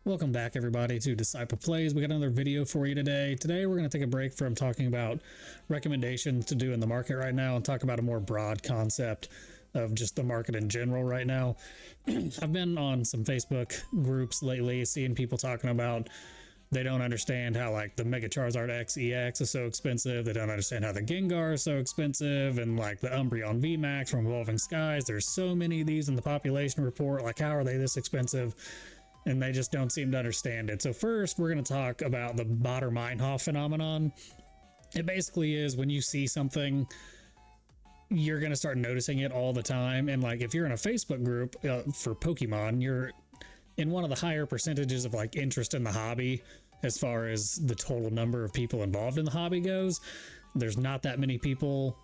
Welcome back, everybody, to Disciple Plays. We got another video for you today. Today we're going to take a break from talking about recommendations to do in the market right now and talk about a more broad concept of just the market in general right now. I've been on some Facebook groups lately seeing people talking about they don't understand how like the Mega Charizard X EX is so expensive. They don't understand how the Gengar is so expensive, and like the Umbreon VMAX from Evolving Skies. There's so many of these in the population report. Like, how are they this expensive? And they just don't seem to understand it. So first, we're going to talk about the Baader-Meinhof phenomenon. It basically is when you see something, you're going to start noticing it all the time. And like, if you're in a Facebook group for Pokemon, you're in one of the higher percentages of like interest in the hobby as far as the total number of people involved in the hobby goes. There's not that many people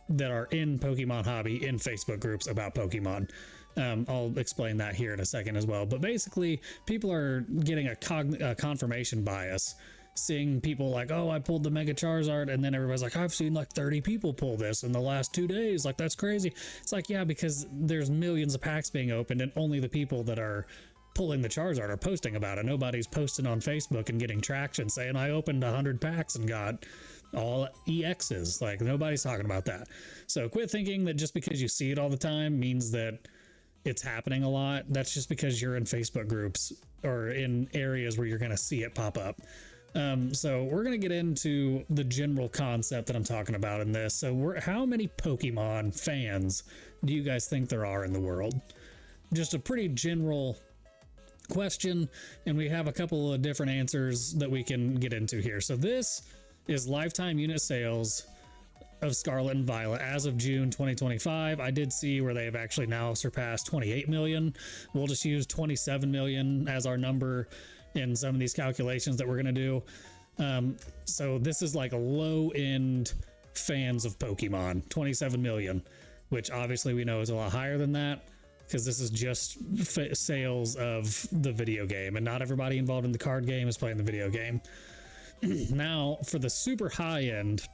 that are in Pokemon hobby in Facebook groups about Pokemon. I'll explain that here in a second as well. But basically, people are getting a confirmation bias, seeing people like, oh, I pulled the Mega Charizard, and then everybody's like, I've seen like 30 people pull this in the last 2 days. Like, that's crazy. It's like, yeah, because there's millions of packs being opened, and only the people that are pulling the Charizard are posting about it. Nobody's posting on Facebook and getting traction saying, I opened 100 packs and got all EXs. Like, nobody's talking about that. So quit thinking that just because you see it all the time means that it's happening a lot. That's just because you're in Facebook groups or in areas where you're going to see it pop up. So we're going to get into the general concept that I'm talking about in this. So how many Pokemon fans do you guys think there are in the world? Just a pretty general question, and we have a couple of different answers that we can get into here. So this is lifetime unit sales of Scarlet and Violet as of June 2025. I did see where they have actually now surpassed 28 million. We'll just use 27 million as our number in some of these calculations that we're going to do. So this is like a low-end fans of Pokemon, 27 million, which obviously we know is a lot higher than that because this is just sales of the video game, and not everybody involved in the card game is playing the video game. Now, for the super high end,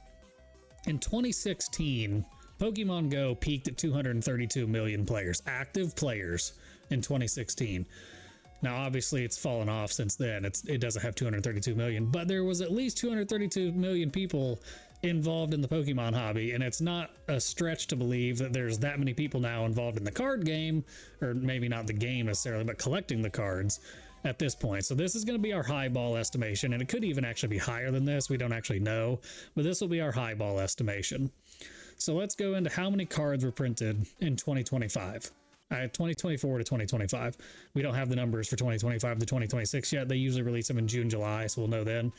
in 2016, Pokemon Go peaked at 232 million players, active players in 2016. Now, obviously, it's fallen off since then. It doesn't have 232 million, but there was at least 232 million people involved in the Pokemon hobby, and it's not a stretch to believe that there's that many people now involved in the card game, or maybe not the game necessarily, but collecting the cards at this point. So this is going to be our highball estimation, and it could even actually be higher than this. We don't actually know, but this will be our highball estimation. So let's go into how many cards were printed in 2025. 2024 to 2025. We don't have the numbers for 2025 to 2026 yet. They usually release them in June, July, so we'll know then.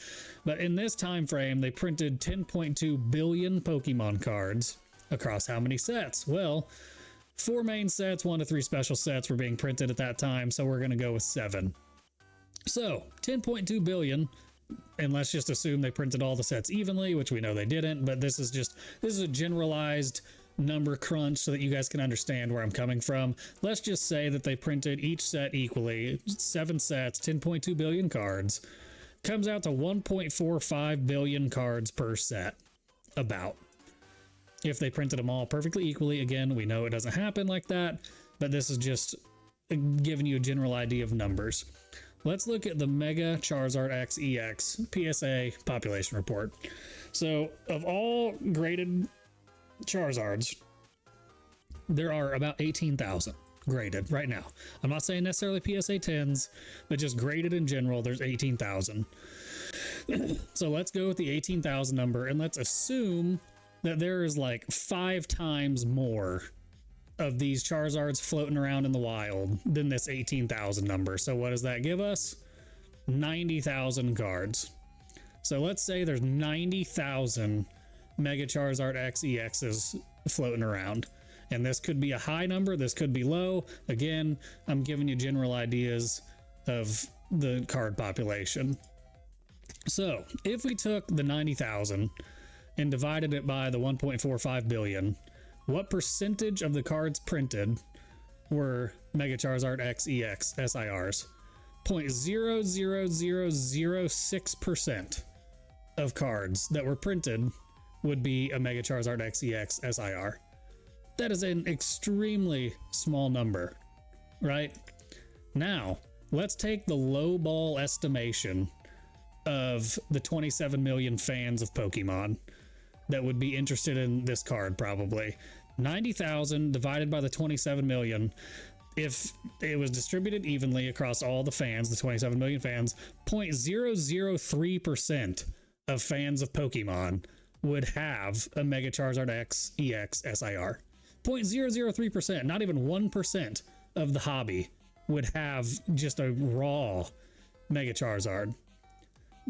But in this time frame, they printed 10.2 billion Pokemon cards across how many sets? Well, 4 main sets, 1 to 3 special sets were being printed at that time, so we're going to go with 7. So 10.2 billion, and let's just assume they printed all the sets evenly, which we know they didn't, but this is a generalized number crunch so that you guys can understand where I'm coming from. Let's just say that they printed each set equally, 7 sets, 10.2 billion cards. Comes out to 1.45 billion cards per set, about. If they printed them all perfectly equally, again, we know it doesn't happen like that, but this is just giving you a general idea of numbers. Let's look at the Mega Charizard X EX PSA population report. So, of all graded Charizards, there are about 18,000 graded right now. I'm not saying necessarily PSA 10s, but just graded in general, there's 18,000. So let's go with the 18,000 number, and let's assume that there is like 5 times more of these Charizards floating around in the wild than this 18,000 number. So what does that give us? 90,000 cards. So let's say there's 90,000 Mega Charizard X EXs floating around. And this could be a high number, this could be low. Again, I'm giving you general ideas of the card population. So if we took the 90,000 and divided it by the 1.45 billion, what percentage of the cards printed were Mega Charizard X EX SIRs? 0.00006% of cards that were printed would be a Mega Charizard X EX SIR. That is an extremely small number, right? Now, let's take the low ball estimation of the 27 million fans of Pokemon that would be interested in this card, probably. 90,000 divided by the 27 million. If it was distributed evenly across all the fans, the 27 million fans, 0.003% of fans of Pokemon would have a Mega Charizard X, EX, SIR. 0.003%, not even 1% of the hobby would have just a raw Mega Charizard.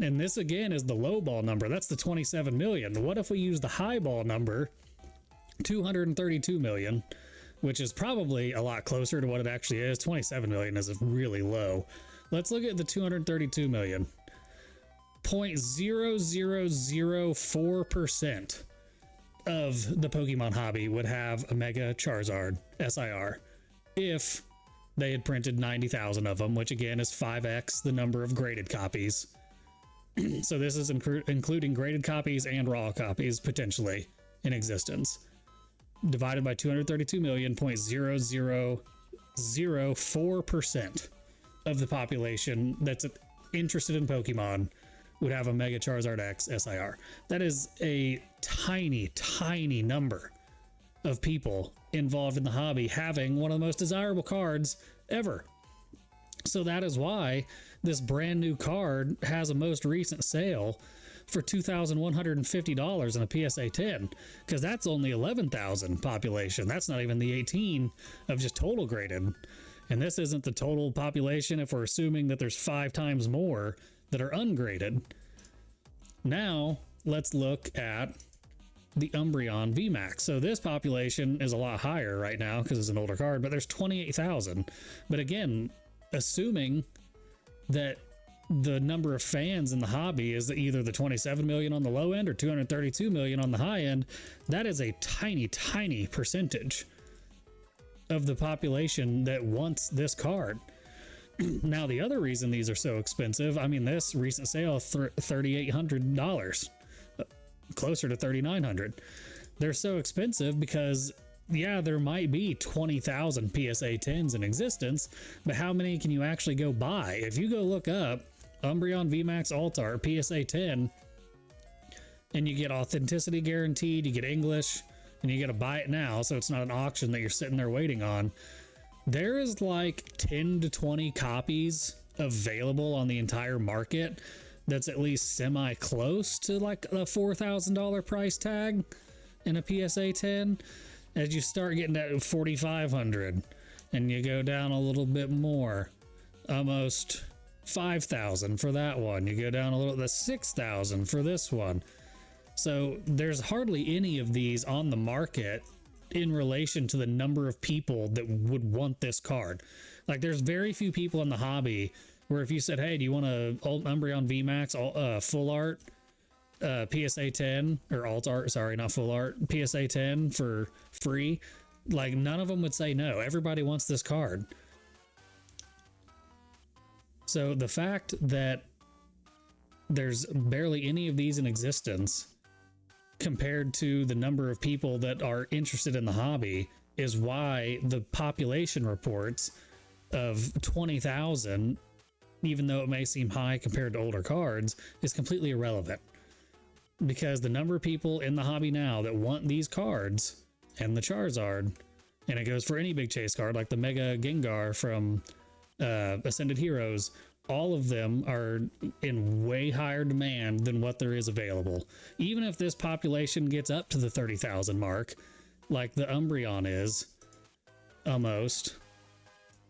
And this again is the low ball number. That's the 27 million. What if we use the high ball number, 232 million, which is probably a lot closer to what it actually is. 27 million is really low. Let's look at the 232 million. 0.0004% of the Pokemon hobby would have a Mega Charizard SIR if they had printed 90,000 of them, which again is 5x the number of graded copies. So this is including graded copies and raw copies potentially in existence. Divided by 232 million, 0.0004% of the population that's interested in Pokemon would have a Mega Charizard X SIR. That is a tiny, tiny number of people involved in the hobby having one of the most desirable cards ever. So that is why this brand new card has a most recent sale for $2,150 in a PSA 10, because that's only 11,000 population. That's not even the 18 of just total graded. And this isn't the total population if we're assuming that there's 5 times more that are ungraded. Now let's look at the Umbreon VMAX. So this population is a lot higher right now because it's an older card, but there's 28,000. But again, assuming that the number of fans in the hobby is either the 27 million on the low end or 232 million on the high end, that is a tiny, tiny percentage of the population that wants this card. Now, the other reason these are so expensive, I mean, this recent sale, $3,800, closer to $3,900. They're so expensive because, yeah, there might be 20,000 PSA 10s in existence, but how many can you actually go buy? If you go look up Umbreon VMAX Altar PSA 10 and you get authenticity guaranteed, you get English, and you got to buy it now, so it's not an auction that you're sitting there waiting on. There is like 10 to 20 copies available on the entire market that's at least semi close to like a $4,000 price tag in a PSA 10. As you start getting to 4,500 and you go down a little bit more, almost 5,000 for that one. You go down a little, that's 6,000 for this one. So there's hardly any of these on the market in relation to the number of people that would want this card. Like, there's very few people in the hobby where if you said, hey, do you want a Umbreon VMAX full art PSA 10 or alt art, sorry, not full art, PSA 10 for free, like none of them would say no. Everybody wants this card. So the fact that there's barely any of these in existence compared to the number of people that are interested in the hobby is why the population reports of 20,000, even though it may seem high compared to older cards, is completely irrelevant. Because the number of people in the hobby now that want these cards and the Charizard, and it goes for any big chase card like the Mega Gengar from Ascended Heroes, all of them are in way higher demand than what there is available. Even if this population gets up to the 30,000 mark, like the Umbreon is, almost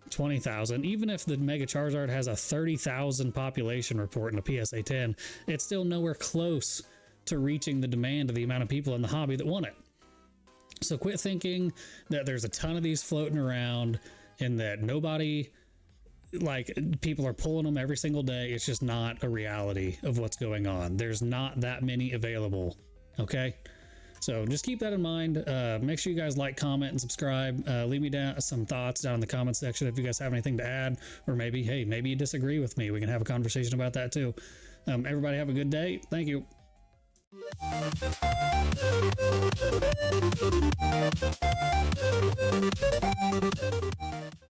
20,000, even if the Mega Charizard has a 30,000 population report in a PSA 10, it's still nowhere close to reaching the demand of the amount of people in the hobby that want it. So quit thinking that there's a ton of these floating around and that nobody, like, people are pulling them every single day. It's just not a reality of what's going on. There's not that many available. Okay. So just keep that in mind. Make sure you guys like, comment, and subscribe. Leave me down some thoughts down in the comment section if you guys have anything to add, or maybe, hey, maybe you disagree with me. We can have a conversation about that too. Everybody have a good day. Thank you.